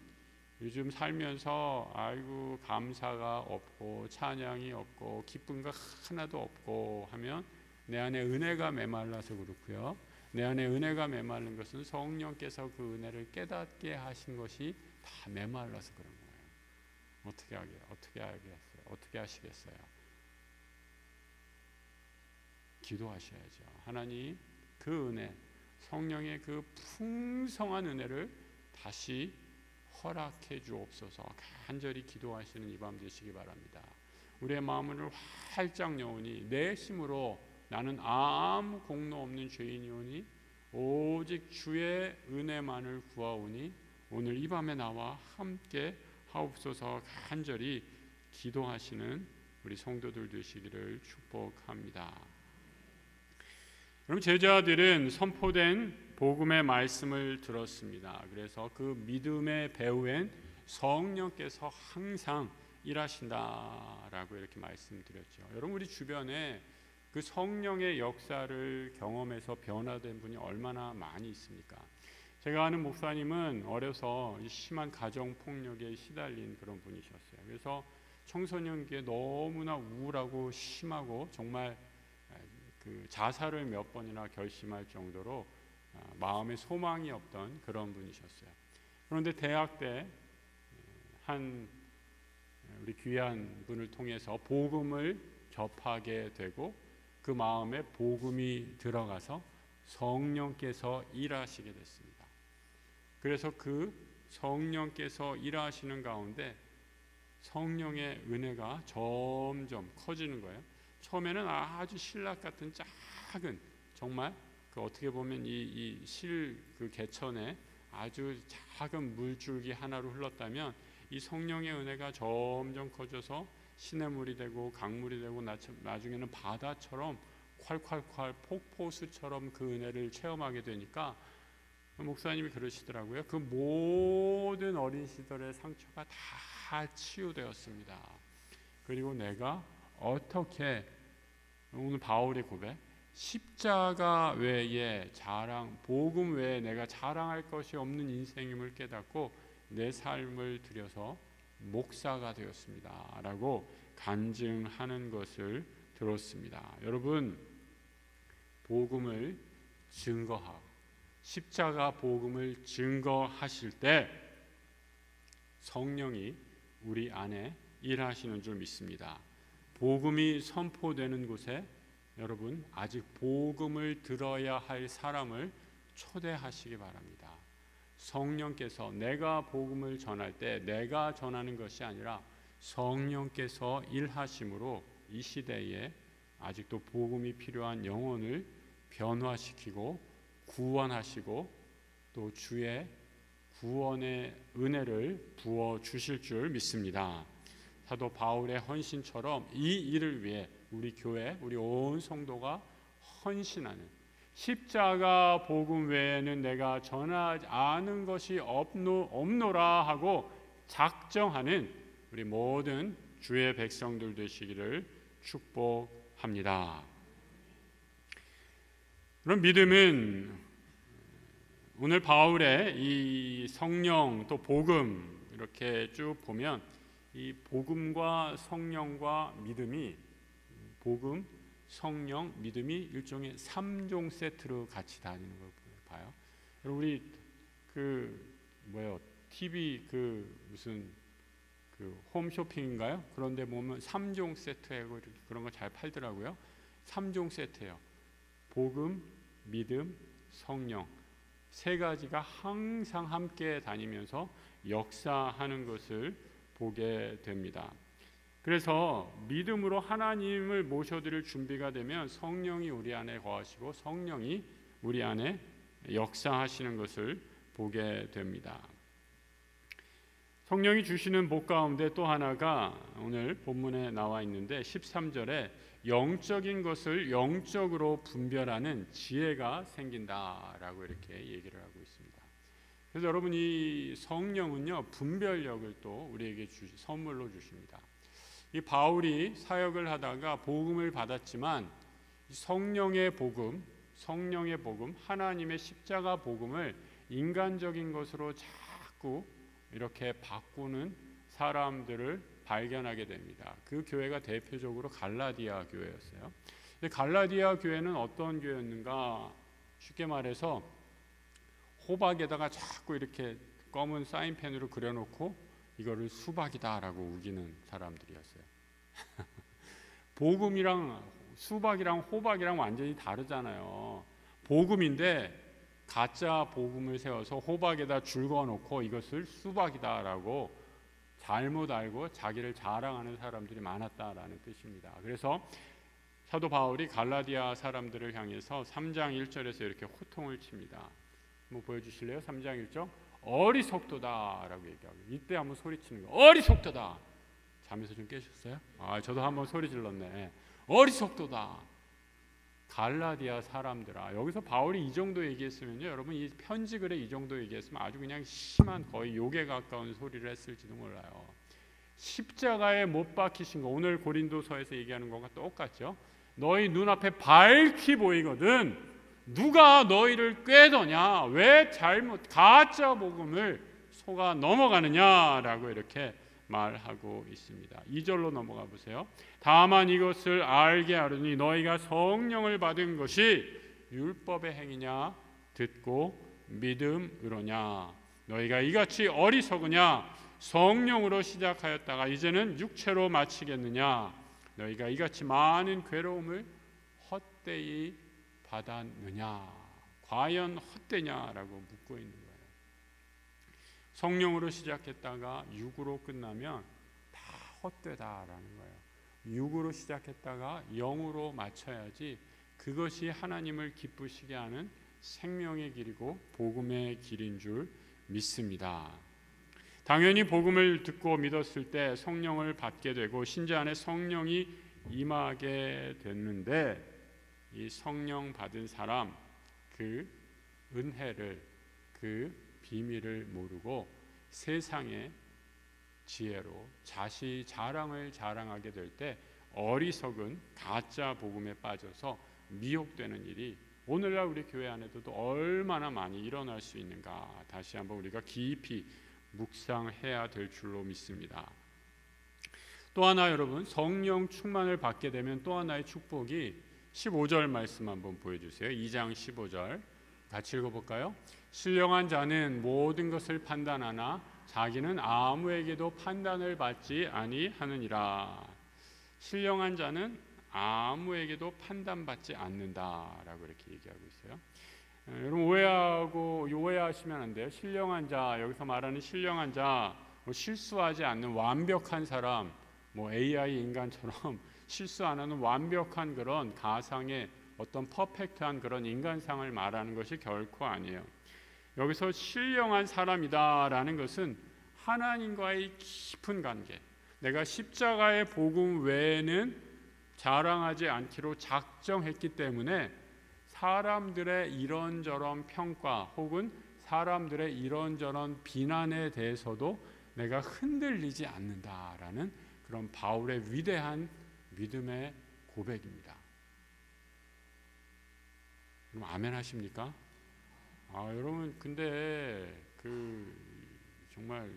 요즘 살면서 아이고 감사가 없고 찬양이 없고 기쁨가 하나도 없고 하면 내 안에 은혜가 메말라서 그렇고요. 내 안에 은혜가 메마른 것은 성령께서 그 은혜를 깨닫게 하신 것이 다 메말라서 그런 거예요. 어떻게 하시겠어요? 기도하셔야죠. 하나님, 그 은혜, 성령의 그 풍성한 은혜를 다시 허락해 주옵소서. 간절히 기도하시는 이 밤 되시기 바랍니다. 우리의 마음을 활짝 여오니 내 힘으로 나는 아무 공로 없는 죄인이오니 오직 주의 은혜만을 구하오니 오늘 이 밤에 나와 함께 하옵소서. 간절히 기도하시는 우리 성도들 되시기를 축복합니다. 여러분, 제자들은 선포된 복음의 말씀을 들었습니다. 그래서 그 믿음의 배후엔 성령께서 항상 일하신다라고 이렇게 말씀드렸죠. 여러분, 우리 주변에 그 성령의 역사를 경험해서 변화된 분이 얼마나 많이 있습니까? 제가 아는 목사님은 어려서 심한 가정폭력에 시달린 그런 분이셨어요. 그래서 청소년기에 너무나 우울하고 심하고 정말 그 자살을 몇 번이나 결심할 정도로 마음에 소망이 없던 그런 분이셨어요. 그런데 대학 때 한 우리 귀한 분을 통해서 복음을 접하게 되고 그 마음에 복음이 들어가서 성령께서 일하시게 됐습니다. 그래서 그 성령께서 일하시는 가운데 성령의 은혜가 점점 커지는 거예요. 처음에는 아주 신락 같은 작은, 정말 그 어떻게 보면 이 실 그 개천에 아주 작은 물줄기 하나로 흘렀다면 이 성령의 은혜가 점점 커져서 시냇물이 되고 강물이 되고 나중에는 바다처럼 콸콸콸 폭포수처럼 그 은혜를 체험하게 되니까 목사님이 그러시더라고요. 그 모든 어린 시절의 상처가 다 치유되었습니다. 그리고 내가 어떻게, 오늘 바울의 고백, 십자가 외에 복음 외에 내가 자랑할 것이 없는 인생임을 깨닫고 내 삶을 들여서 목사가 되었습니다 라고 간증하는 것을 들었습니다. 여러분, 복음을 증거하고 십자가 복음을 증거하실 때 성령이 우리 안에 일하시는 줄 믿습니다. 복음이 선포되는 곳에 여러분 아직 복음을 들어야 할 사람을 초대하시기 바랍니다. 성령께서 내가 복음을 전할 때 내가 전하는 것이 아니라 성령께서 일하심으로 이 시대에 아직도 복음이 필요한 영혼을 변화시키고 구원하시고 또 주의 구원의 은혜를 부어 주실 줄 믿습니다. 사도 바울의 헌신처럼 이 일을 위해 우리 교회, 우리 온 성도가 헌신하는, 십자가 복음 외에는 내가 전하지 않은 것이 없노라 하고 작정하는 우리 모든 주의 백성들 되시기를 축복합니다. 그럼 믿음은 오늘 바울의 이 성령 또 복음 이렇게 쭉 보면 이 복음과 성령과 믿음이, 복음, 성령, 믿음이 일종의 3종 세트로 같이 다니는 걸 봐요. 우리 TV 무슨 홈쇼핑인가요? 그런데 보면 3종 세트하고 그런 거 잘 팔더라고요. 3종 세트예요. 복음, 믿음, 성령, 세 가지가 항상 함께 다니면서 역사하는 것을 보게 됩니다. 그래서 믿음으로 하나님을 모셔드릴 준비가 되면 성령이 우리 안에 거하시고 성령이 우리 안에 역사하시는 것을 보게 됩니다. 성령이 주시는 복 가운데 또 하나가 오늘 본문에 나와 있는데 13절에 영적인 것을 영적으로 분별하는 지혜가 생긴다라고 이렇게 얘기를 하고 있습니다. 그래서 여러분, 이 성령은요 분별력을 또 우리에게 선물로 주십니다. 이 바울이 사역을 하다가 복음을 받았지만 성령의 복음, 하나님의 십자가 복음을 인간적인 것으로 자꾸 이렇게 바꾸는 사람들을 발견하게 됩니다. 그 교회가 대표적으로 갈라디아 교회였어요. 근데 갈라디아 교회는 어떤 교회였는가? 쉽게 말해서 호박에다가 자꾸 이렇게 검은 사인펜으로 그려놓고 이거를 수박이다라고 우기는 사람들이었어요. 복음이랑 수박이랑 호박이랑 완전히 다르잖아요. 복음인데 가짜 복음을 세워서 호박에다 줄 그어놓고 이것을 수박이다라고 잘못 알고 자기를 자랑하는 사람들이 많았다라는 뜻입니다. 그래서 사도 바울이 갈라디아 사람들을 향해서 3장 1절에서 이렇게 호통을 칩니다. 한번 보여주실래요? 3장 1절 어리석도다라고 얘기하고, 이때 한번 소리치는 거, 어리석도다. 잠에서 좀 깨셨어요? 저도 한번 소리 질렀네. 어리석도다. 갈라디아 사람들아. 여기서 바울이 이 정도 얘기했으면요, 여러분 이 편지 글에 이 정도 얘기했으면 아주 그냥 심한, 거의 욕에 가까운 소리를 했을지도 몰라요. 십자가에 못 박히신 거, 오늘 고린도서에서 얘기하는 것과 똑같죠. 너희 눈앞에 밝히 보이거든 누가 너희를 꾀더냐, 왜 가짜 복음을 속아 넘어가느냐라고 이렇게 말하고 있습니다. 2절로 넘어가 보세요. 다만 이것을 알게 하려니 너희가 성령을 받은 것이 율법의 행위냐 듣고 믿음으로냐. 너희가 이같이 어리석으냐, 성령으로 시작하였다가 이제는 육체로 마치겠느냐. 너희가 이같이 많은 괴로움을 헛되이 받았느냐. 과연 헛되냐라고 묻고 있는 거예요. 성령으로 시작했다가 육으로 끝나면 다 헛되다라는 거예요. 육으로 시작했다가 영으로 마쳐야지 그것이 하나님을 기쁘시게 하는 생명의 길이고 복음의 길인 줄 믿습니다. 당연히 복음을 듣고 믿었을 때 성령을 받게 되고 신자 안에 성령이 임하게 됐는데, 이 성령 받은 사람 그 은혜를, 그 비밀을 모르고 세상의 지혜로 자시 자랑을 자랑하게 될 때 어리석은 가짜 복음에 빠져서 미혹되는 일이 오늘날 우리 교회 안에도 얼마나 많이 일어날 수 있는가, 다시 한번 우리가 깊이 묵상해야 될 줄로 믿습니다. 또 하나, 여러분, 성령 충만을 받게 되면 또 하나의 축복이 15절 말씀 한번 보여주세요. 2장 15절 같이 읽어볼까요? 신령한 자는 모든 것을 판단하나 자기는 아무에게도 판단을 받지 아니하느니라. 신령한 자는 아무에게도 판단받지 않는다라고 이렇게 얘기하고 있어요. 여러분 오해하시면 안 돼요. 신령한 자, 여기서 말하는 신령한 자, 실수하지 않는 완벽한 사람, AI 인간처럼 실수 안 하는 완벽한 그런 가상의 어떤 퍼펙트한 그런 인간상을 말하는 것이 결코 아니에요. 여기서 신령한 사람이다라는 것은 하나님과의 깊은 관계, 내가 십자가의 복음 외에는 자랑하지 않기로 작정했기 때문에 사람들의 이런저런 평가 혹은 사람들의 이런저런 비난에 대해서도 내가 흔들리지 않는다라는 그런 바울의 위대한 믿음의 고백입니다. 그럼 아멘 하십니까? 여러분, 근데 정말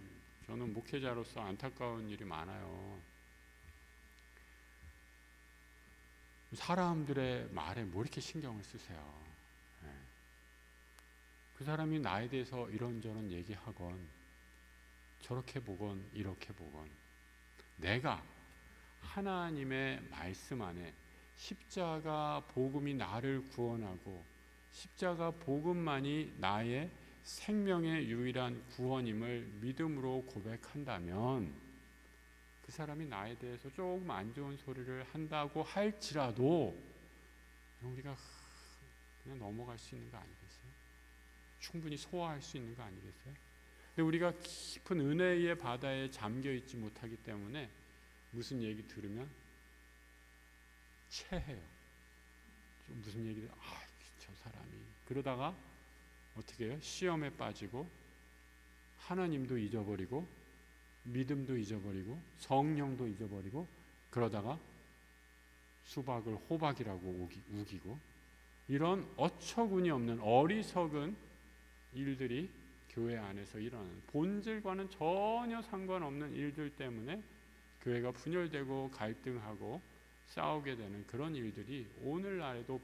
저는 목회자로서 안타까운 일이 많아요. 사람들의 말에 뭐 이렇게 신경을 쓰세요? 그 사람이 나에 대해서 이런저런 얘기하건 저렇게 보건 이렇게 보건 내가 하나님의 말씀 안에 십자가 복음이 나를 구원하고 십자가 복음만이 나의 생명의 유일한 구원임을 믿음으로 고백한다면 그 사람이 나에 대해서 조금 안 좋은 소리를 한다고 할지라도 우리가 그냥 넘어갈 수 있는 거 아니겠어요? 충분히 소화할 수 있는 거 아니겠어요? 근데 우리가 깊은 은혜의 바다에 잠겨 있지 못하기 때문에 무슨 얘기 들으면 체해요. 좀 무슨 얘기 들으면 저 사람이 그러다가 어떻게 해요? 시험에 빠지고 하나님도 잊어버리고 믿음도 잊어버리고 성령도 잊어버리고 그러다가 수박을 호박이라고 우기고 이런 어처구니 없는 어리석은 일들이 교회 안에서 일어나는 본질과는 전혀 상관없는 일들 때문에 교회가 분열되고 갈등하고 싸우게 되는 그런 일들이 오늘날에도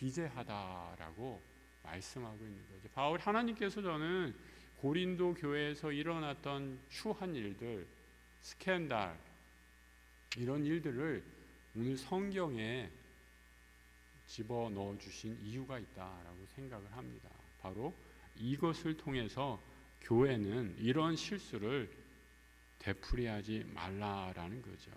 비일비재하다라고 말씀하고 있는 거죠. 바울 하나님께서 저는 고린도 교회에서 일어났던 추한 일들, 스캔들 이런 일들을 오늘 성경에 집어넣어 주신 이유가 있다라고 생각을 합니다. 바로 이것을 통해서 교회는 이런 실수를 되풀이하지 말라라는 거죠.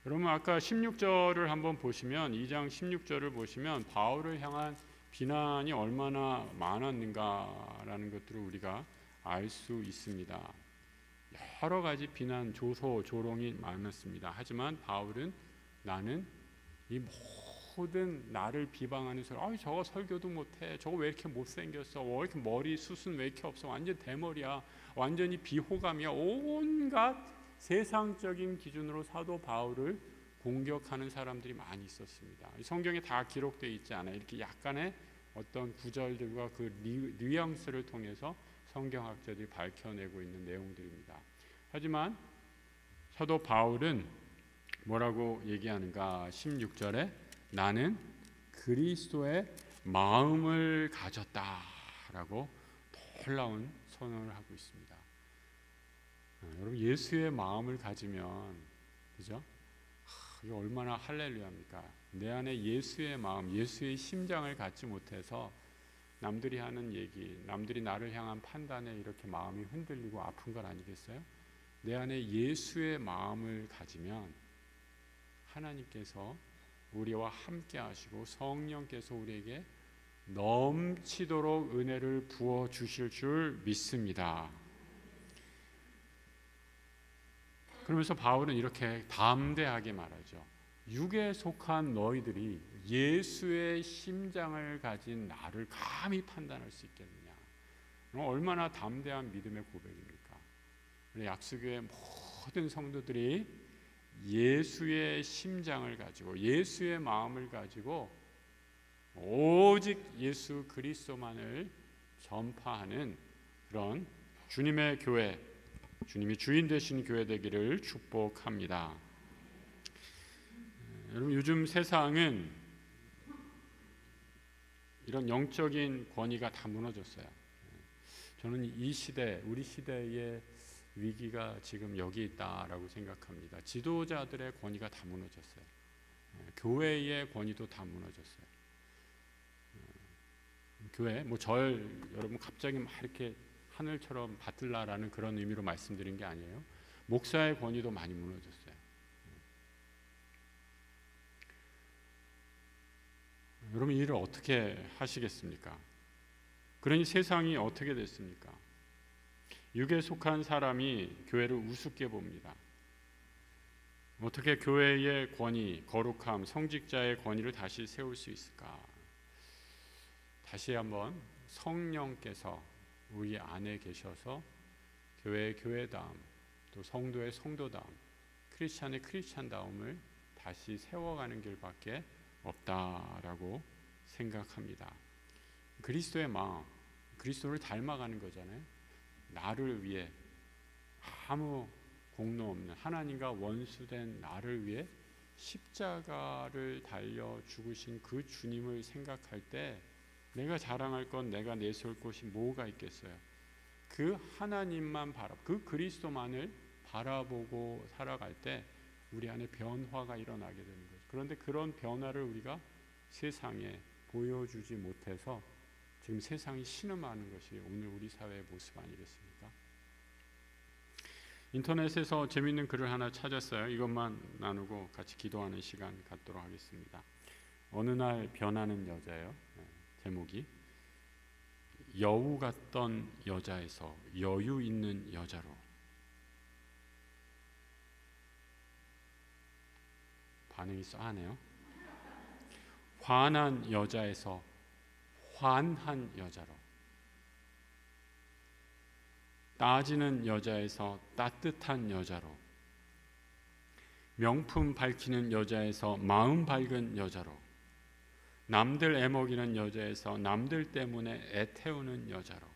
여러분 아까 16절을 한번 보시면 2장 16절을 보시면 바울을 향한 비난이 얼마나 많았는가라는 것들을 우리가 알 수 있습니다. 여러 가지 비난, 조소, 조롱이 많았습니다. 하지만 바울은 나는 이 모든 나를 비방하는 소리, 저거 설교도 못해, 저거 왜 이렇게 못생겼어, 왜 이렇게 머리 숱은 왜 이렇게 없어, 완전 대머리야, 완전히 비호감이야, 온갖 세상적인 기준으로 사도 바울을 공격하는 사람들이 많이 있었습니다. 성경에 다 기록되어 있지 않아요. 이렇게 약간의 어떤 구절들과 그 뉘앙스를 통해서 성경학자들이 밝혀내고 있는 내용들입니다. 하지만 사도 바울은 뭐라고 얘기하는가? 16절에 나는 그리스도의 마음을 가졌다라고 놀라운 선언을 하고 있습니다. 여러분 예수의 마음을 가지면 그죠? 이게 얼마나 할렐루야입니까? 내 안에 예수의 마음, 예수의 심장을 갖지 못해서 남들이 하는 얘기, 남들이 나를 향한 판단에 이렇게 마음이 흔들리고 아픈 건 아니겠어요? 내 안에 예수의 마음을 가지면 하나님께서 우리와 함께 하시고 성령께서 우리에게 넘치도록 은혜를 부어 주실 줄 믿습니다. 그러면서 바울은 이렇게 담대하게 말하죠. 육에 속한 너희들이 예수의 심장을 가진 나를 감히 판단할 수 있겠느냐. 얼마나 담대한 믿음의 고백입니까? 우리 약수교회 모든 성도들이 예수의 심장을 가지고 예수의 마음을 가지고 오직 예수 그리스도만을 전파하는 그런 주님의 교회, 주님이 주인 되신 교회 되기를 축복합니다. 여러분 요즘 세상은 이런 영적인 권위가 다 무너졌어요. 저는 이 시대, 우리 시대의 위기가 지금 여기 있다라고 생각합니다. 지도자들의 권위가 다 무너졌어요. 교회의 권위도 다 무너졌어요. 교회, 여러분 갑자기 막 이렇게 하늘처럼 받들라라는 그런 의미로 말씀드린 게 아니에요. 목사의 권위도 많이 무너졌어요. 여러분 이 일을 어떻게 하시겠습니까? 그러니 세상이 어떻게 됐습니까? 육에 속한 사람이 교회를 우습게 봅니다. 어떻게 교회의 권위, 거룩함, 성직자의 권위를 다시 세울 수 있을까? 다시 한번 성령께서 우리 안에 계셔서 교회의 교회다움, 또 성도의 성도다움, 크리스찬의 크리스찬다움을 다시 세워가는 길밖에 없다라고 생각합니다. 그리스도의 마음, 그리스도를 닮아가는 거잖아요. 나를 위해 아무 공로 없는 하나님과 원수된 나를 위해 십자가를 달려 죽으신 그 주님을 생각할 때 내가 자랑할 건, 내가 내세울 것이 뭐가 있겠어요? 그 하나님만 그 그리스도만을 바라보고 살아갈 때 우리 안에 변화가 일어나게 되는 거죠. 그런데 그런 변화를 우리가 세상에 보여주지 못해서 지금 세상이 신음하는 것이 오늘 우리 사회의 모습 아니겠습니까? 인터넷에서 재미있는 글을 하나 찾았어요. 이것만 나누고 같이 기도하는 시간 갖도록 하겠습니다. 어느 날 변하는 여자예요. 제목이 여우 같던 여자에서 여유 있는 여자로. 반응이 싸하네요. 화난 여자에서 환한 여자로. 따지는 여자에서 따뜻한 여자로. 명품 밝히는 여자에서 마음 밝은 여자로. 남들 애먹이는 여자에서 남들 때문에 애태우는 여자로.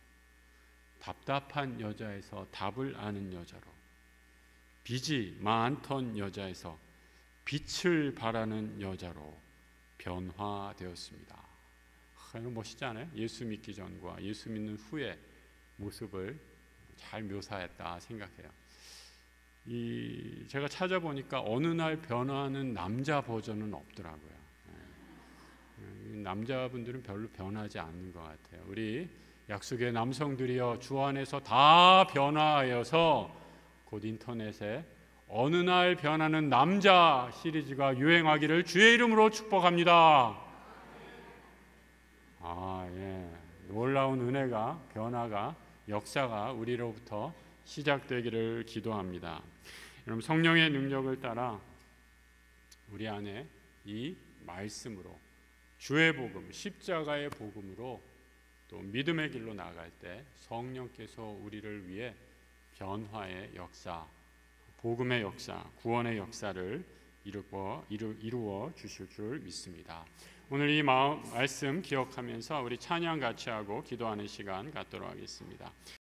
답답한 여자에서 답을 아는 여자로. 빚이 많던 여자에서 빛을 바라는 여자로 변화되었습니다. 이거 멋있지 않아요? 예수 믿기 전과 예수 믿는 후의 모습을 잘 묘사했다 생각해요. 제가 찾아보니까 어느 날 변화하는 남자 버전은 없더라고요. 남자분들은 별로 변하지 않는 것 같아요. 우리 약속의 남성들이여, 주 안에서 다 변화하여서 곧 인터넷에 어느 날 변하는 남자 시리즈가 유행하기를 주의 이름으로 축복합니다. 놀라운 은혜가, 변화가, 역사가 우리로부터 시작되기를 기도합니다. 여러분, 성령의 능력을 따라 우리 안에 이 말씀으로, 주의 복음, 십자가의 복음으로 또 믿음의 길로 나아갈 때 성령께서 우리를 위해 변화의 역사, 복음의 역사, 구원의 역사를 이루어 주실 줄 믿습니다. 오늘 이 말씀 기억하면서 우리 찬양 같이 하고 기도하는 시간 갖도록 하겠습니다.